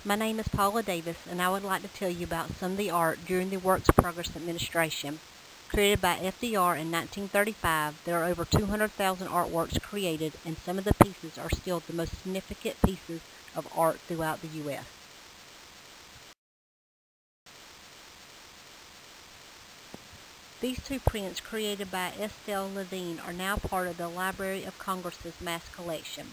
My name is Paula Davis, and I would like to tell you about some of the art during the Works Progress Administration. Created by FDR in 1935, there are over 200,000 artworks created, and some of the pieces are still the most significant pieces of art throughout the U.S. These two prints, created by Estelle Levine, are now part of the Library of Congress's mass collection.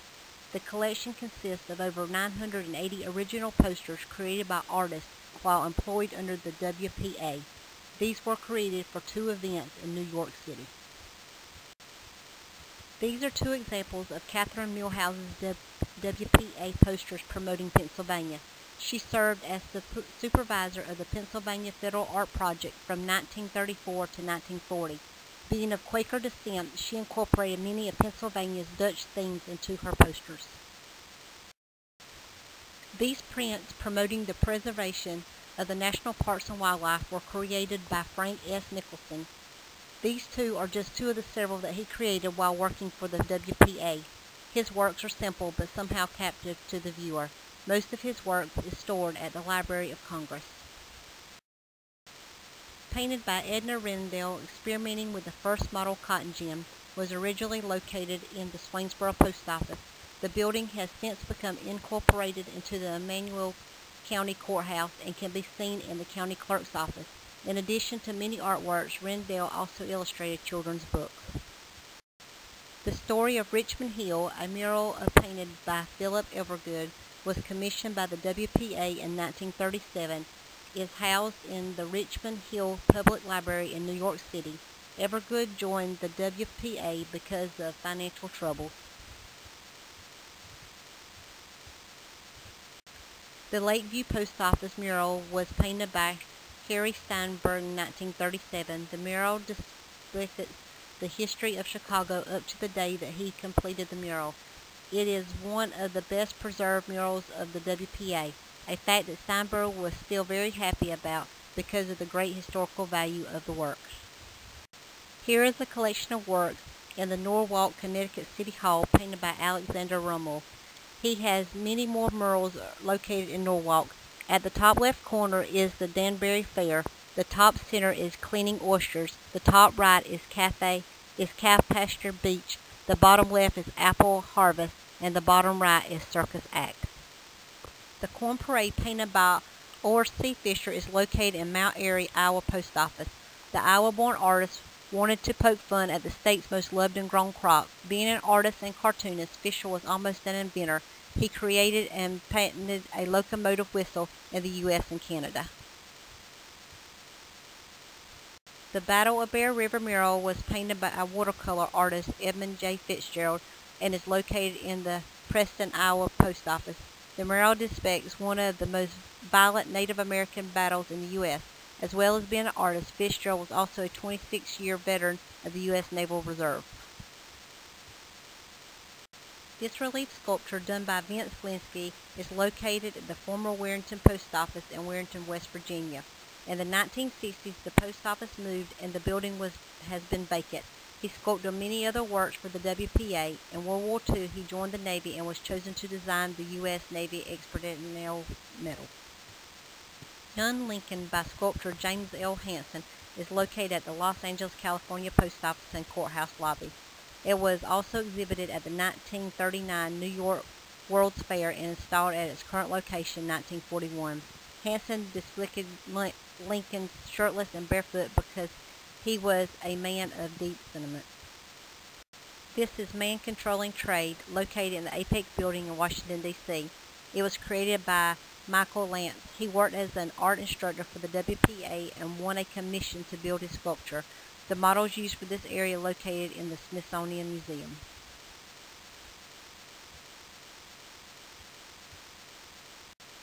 The collection consists of over 980 original posters created by artists while employed under the WPA. These were created for two events in New York City. These are two examples of Catherine Millhouse's WPA posters promoting Pennsylvania. She served as the supervisor of the Pennsylvania Federal Art Project from 1934 to 1940. Being of Quaker descent, she incorporated many of Pennsylvania's Dutch themes into her posters. These prints promoting the preservation of the national parks and wildlife were created by Frank S. Nicholson. These two are just two of the several that he created while working for the WPA. His works are simple but somehow captive to the viewer. Most of his work is stored at the Library of Congress. Painted by Edna Rendell, experimenting with the first model cotton gin, was originally located in the Swainsboro Post Office. The building has since become incorporated into the Emmanuel County Courthouse and can be seen in the county clerk's office. In addition to many artworks, Rendell also illustrated children's books. The Story of Richmond Hill, a mural painted by Philip Evergood, was commissioned by the WPA in 1937, is housed in the Richmond Hill Public Library in New York City. Evergood joined the WPA because of financial troubles. The Lakeview Post Office mural was painted by Harry Steinberg in 1937. The mural depicts the history of Chicago up to the day that he completed the mural. It is one of the best preserved murals of the WPA, a fact that Steinberg was still very happy about because of the great historical value of the works. Here is a collection of works in the Norwalk, Connecticut City Hall painted by Alexander Rummel. He has many more murals located in Norwalk. At the top left corner is the Danbury Fair. The top center is Cleaning Oysters. The top right is Calf Pasture Beach. The bottom left is Apple Harvest, and the bottom right is Circus Act. The Corn Parade, painted by R.C. Fisher, is located in Mount Airy, Iowa Post Office. The Iowa-born artist wanted to poke fun at the state's most loved and grown crop. Being an artist and cartoonist, Fisher was almost an inventor. He created and patented a locomotive whistle in the U.S. and Canada. The Battle of Bear River mural was painted by a watercolor artist, Edmund J. Fitzgerald, and is located in the Preston, Iowa Post Office. The mural depicts one of the most violent Native American battles in the U.S. As well as being an artist, Fitzgerald was also a 26-year veteran of the U.S. Naval Reserve. This relief sculpture, done by Vince Linsky, is located at the former Warrenton Post Office in Warrenton, West Virginia. In the 1960s, the post office moved and the building has been vacant. He sculpted many other works for the WPA. In World War II, he joined the Navy and was chosen to design the U.S. Navy Expeditionary Medal. Young Lincoln by sculptor James L. Hanson is located at the Los Angeles, California Post Office and Courthouse lobby. It was also exhibited at the 1939 New York World's Fair and installed at its current location in 1941. Hanson depicted Lincoln shirtless and barefoot because he was a man of deep sentiment. This is Man Controlling Trade, located in the Apex building in Washington, D.C. It was created by Michael Lance. He worked as an art instructor for the WPA and won a commission to build his sculpture. The models used for this area located in the Smithsonian Museum.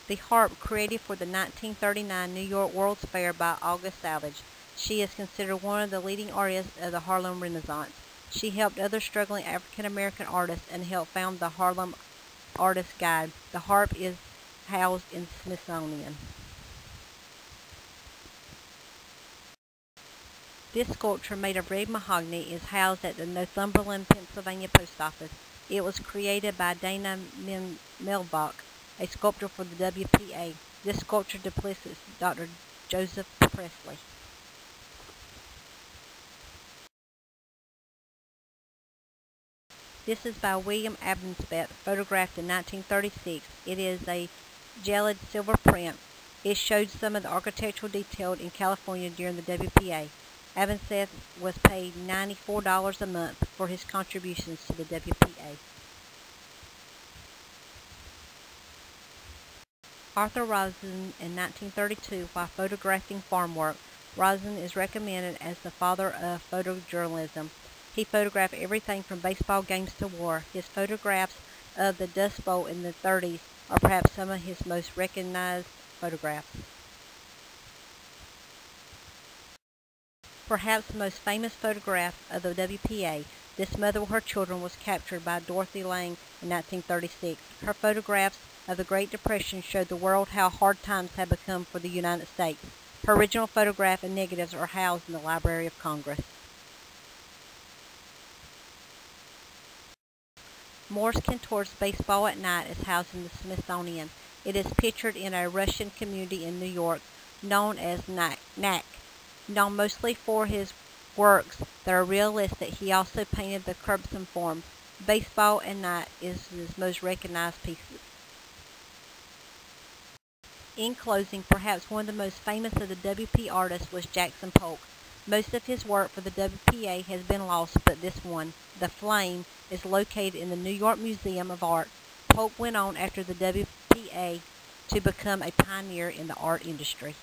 The harp, created for the 1939 New York World's Fair by August Savage. She is considered one of the leading artists of the Harlem Renaissance. She helped other struggling African-American artists and helped found the Harlem Artist Guide. The harp is housed in Smithsonian. This sculpture, made of red mahogany, is housed at the Northumberland, Pennsylvania Post Office. It was created by Dana Melbach. a sculptor for the WPA. This sculpture depicts Dr. Joseph Presley. This is by William Abensbeth, photographed in 1936. It is a gelid silver print. It showed some of the architectural detail in California during the WPA. Abensbeth was paid $94 a month for his contributions to the WPA. Arthur Rosen in 1932, while photographing farm work. Rosen is recommended as the father of photojournalism. He photographed everything from baseball games to war. His photographs of the Dust Bowl in the 30s are perhaps some of his most recognized photographs. Perhaps the most famous photograph of the WPA, this mother with her children was captured by Dorothy Lang in 1936. Her photographs of the Great Depression showed the world how hard times had become for the United States. Her original photograph and negatives are housed in the Library of Congress. Morse Cantor's Baseball at Night is housed in the Smithsonian. It is pictured in a Russian community in New York known as Knack. Known mostly for his works that are realistic, he also painted the curbsome form. Baseball at Night is his most recognized pieces. In closing, perhaps one of the most famous of the WP artists was Jackson Polk. Most of his work for the WPA has been lost, but this one, The Flame, is located in the New York Museum of Art. Polk went on after the WPA to become a pioneer in the art industry.